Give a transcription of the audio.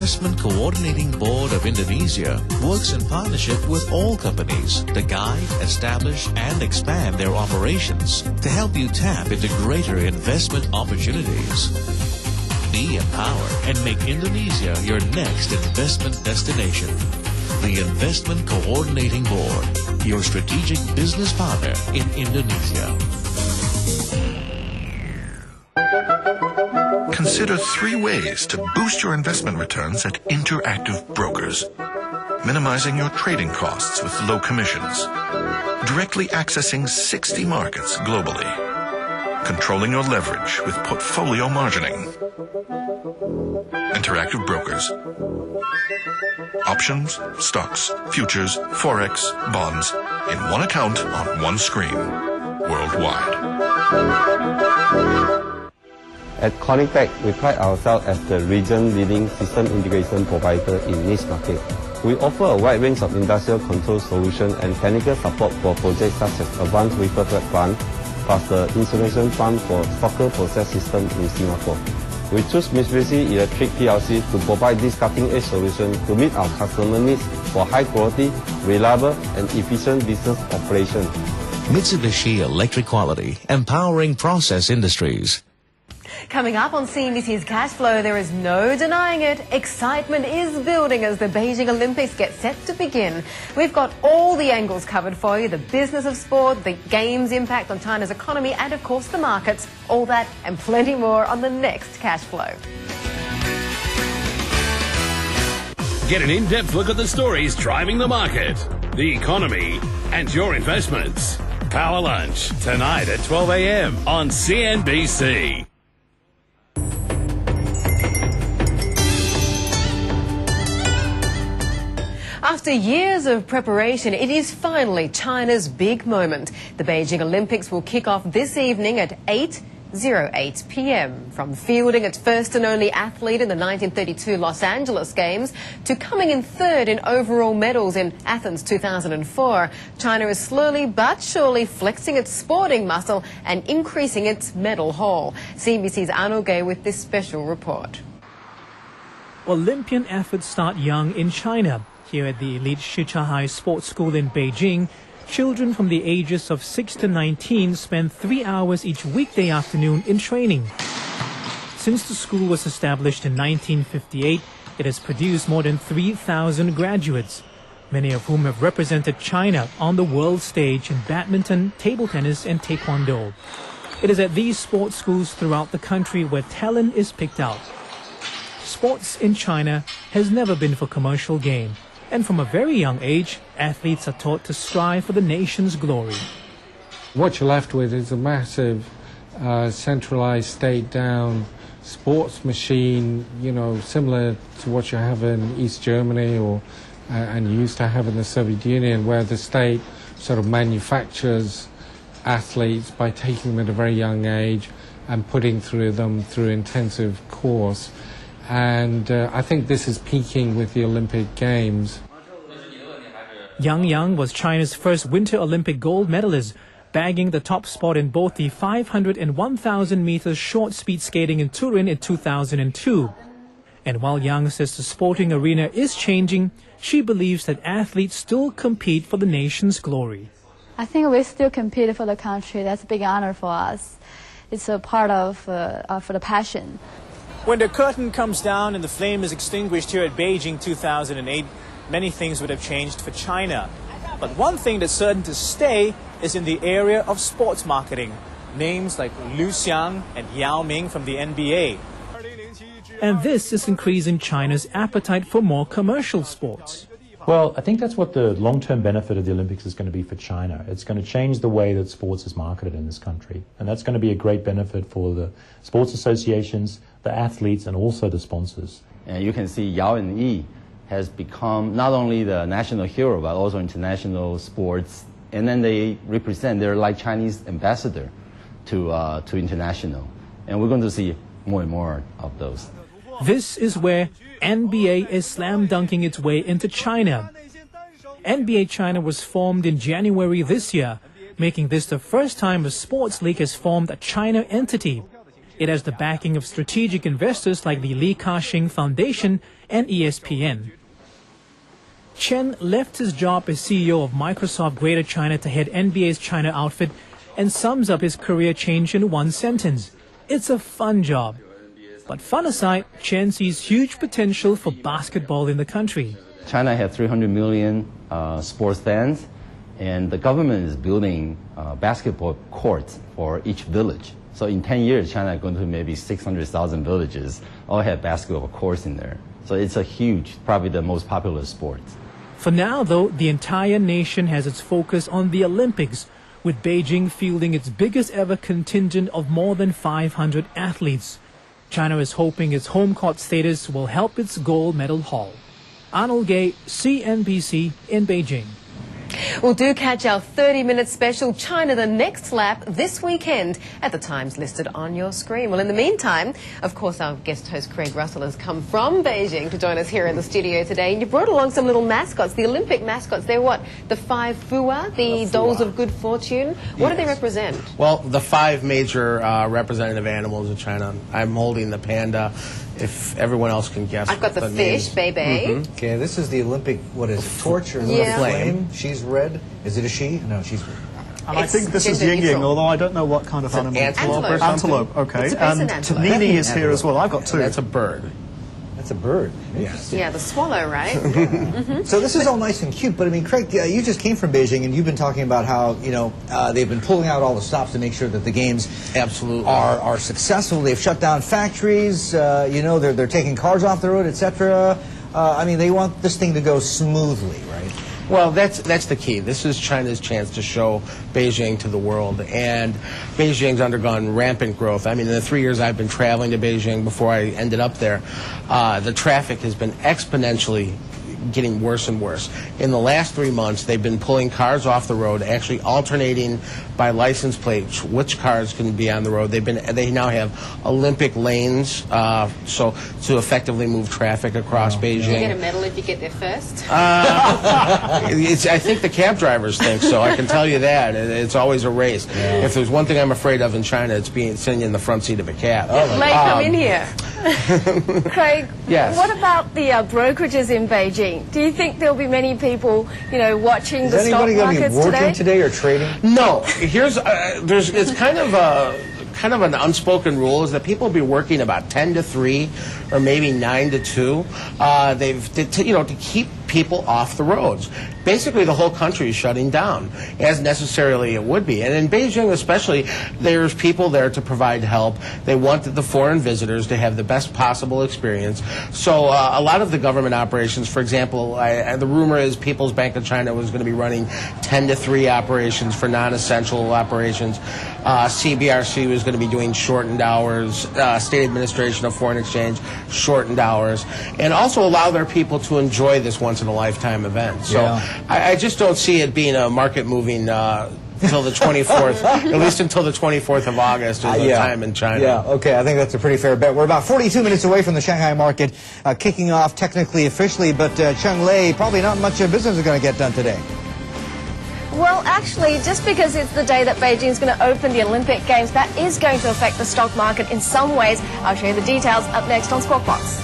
Investment Coordinating Board of Indonesia works in partnership with all companies to guide, establish, and expand their operations to help you tap into greater investment opportunities. Be empowered and make Indonesia your next investment destination. The Investment Coordinating Board, your strategic business partner in Indonesia. Consider 3 ways to boost your investment returns at Interactive Brokers. Minimizing your trading costs with low commissions. Directly accessing 60 markets globally. Controlling your leverage with portfolio margining. Interactive Brokers. Options, stocks, futures, forex, bonds in one account on one screen. Worldwide. At Connectech, we pride ourselves as the region-leading system integration provider in niche market. We offer a wide range of industrial control solutions and technical support for projects such as advanced wafer fab plant, plus the installation plant for soccer process system in Singapore. We choose Mitsubishi Electric PLC to provide this cutting-edge solution to meet our customer needs for high-quality, reliable, and efficient business operation. Mitsubishi Electric Quality, empowering process industries. Coming up on CNBC's Cash Flow, there is no denying it. Excitement is building as the Beijing Olympics get set to begin. We've got all the angles covered for you, the business of sport, the game's impact on China's economy, and of course the markets. All that and plenty more on the next Cash Flow. Get an in-depth look at the stories driving the market, the economy, and your investments. Power Lunch, tonight at 12 a.m. on CNBC. After years of preparation, it is finally China's big moment. The Beijing Olympics will kick off this evening at 8:08 p.m. From fielding its first and only athlete in the 1932 Los Angeles Games to coming in third in overall medals in Athens 2004, China is slowly but surely flexing its sporting muscle and increasing its medal haul. CNBC's Arnold Gay with this special report. Olympian athletes start young in China. Here at the elite Shichahai Sports School in Beijing, children from the ages of 6 to 19 spend 3 hours each weekday afternoon in training. Since the school was established in 1958, it has produced more than 3,000 graduates, many of whom have represented China on the world stage in badminton, table tennis, and taekwondo. It is at these sports schools throughout the country where talent is picked out. Sports in China has never been for commercial gain. And from a very young age, athletes are taught to strive for the nation's glory. What you're left with is a massive, centralized, state-down sports machine, you know, similar to what you have in East Germany or and used to have in the Soviet Union, where the state sort of manufactures athletes by taking them at a very young age and putting them through intensive course. And I think this is peaking with the Olympic Games. Yang Yang was China's first Winter Olympic gold medalist, bagging the top spot in both the 500 and 1,000 meters short speed skating in Turin in 2002. And while Yang says the sporting arena is changing, she believes that athletes still compete for the nation's glory. I think we still compete for the country. That's a big honor for us. It's a part of for the passion. When the curtain comes down and the flame is extinguished here at Beijing 2008, many things would have changed for China. But one thing that's certain to stay is in the area of sports marketing. Names like Liu Xiang and Yao Ming from the NBA. And this is increasing China's appetite for more commercial sports. Well, I think that's what the long-term benefit of the Olympics is going to be for China. It's going to change the way that sports is marketed in this country. And that's going to be a great benefit for the sports associations, the athletes, and also the sponsors. And you can see Yao and Yi has become not only the national hero, but also international sports. And then they're like Chinese ambassador to international. And we're going to see more and more of those. This is where NBA is slam dunking its way into China. NBA China was formed in January this year, making this the first time a sports league has formed a China entity. It has the backing of strategic investors like the Li Ka-shing Foundation and ESPN. Chen left his job as CEO of Microsoft Greater China to head NBA's China outfit and sums up his career change in one sentence. It's a fun job. But fun aside, Chen sees huge potential for basketball in the country. China has 300 million sports fans, and the government is building basketball courts for each village. So in 10 years, China is going to maybe 600,000 villages all have basketball courts in there. So it's a huge, probably the most popular sport. For now, though, the entire nation has its focus on the Olympics, with Beijing fielding its biggest ever contingent of more than 500 athletes. China is hoping its home court status will help its gold medal haul. Arnold Gay, CNBC in Beijing. Well, do catch our 30-minute special China the Next Lap this weekend at the times listed on your screen. Well, in the meantime, of course, our guest host Craig Russell has come from Beijing to join us here in the studio today. And you brought along some little mascots, the Olympic mascots. They're what? The 5 Fua, the dolls of good fortune. What do they represent? Well, the 5 major representative animals of China. I'm holding the panda. If everyone else can guess. I've got the fish, baby. Okay, this is the Olympic, what is it, torch or flame? She's red. Is it a she? No, she's red. And I think this is Ying Ying, although I don't know what kind of animal. Antelope. Antelope, okay. And Tanini is here as well. I've got 2. That's a bird. That's a bird. Yes. Yeah, the swallow, right? So this is all nice and cute, but I mean, Craig, you just came from Beijing, and you've been talking about how they've been pulling out all the stops to make sure that the games are successful. They've shut down factories. They're taking cars off the road, etc. I mean, they want this thing to go smoothly, right? Well, that's the key. This is China's chance to show Beijing to the world, and Beijing's undergone rampant growth. I mean, in the 3 years I've been traveling to Beijing before I ended up there, the traffic has been exponentially getting worse and worse. In the last 3 months, they've been pulling cars off the road, actually alternating by license plate which cars can be on the road. They now have Olympic lanes, so to effectively move traffic across Beijing. You get a medal if you get there first. I think the cab drivers think so. I can tell you that it's always a race. Yeah. If there's one thing I'm afraid of in China, it's sitting in the front seat of a cab. Lei, come in here. Craig, yes. What about the brokerages in Beijing? Do you think there'll be many people, watching the stock markets today? Is anybody going to be working today or trading? No. It's kind of an unspoken rule is that people will be working about 10 to 3 or maybe 9 to 2. To keep people off the roads. Basically, the whole country is shutting down, as necessarily it would be. And in Beijing especially, there's people there to provide help. They want the foreign visitors to have the best possible experience. So a lot of the government operations, for example, the rumor is People's Bank of China was going to be running 10 to 3 operations for non-essential operations. CBRC was going to be doing shortened hours. State Administration of Foreign Exchange, shortened hours. And also allow their people to enjoy this once-in-a-lifetime event. So I just don't see it being a market moving until the 24th, at least until the 24th of August is the time in China. Yeah, okay, I think that's a pretty fair bet. We're about 42 minutes away from the Shanghai market kicking off technically, officially, but Cheng Lei, probably not much business is going to get done today. Well, actually, just because it's the day that Beijing's going to open the Olympic Games, that is going to affect the stock market in some ways. I'll show you the details up next on Squawk Box.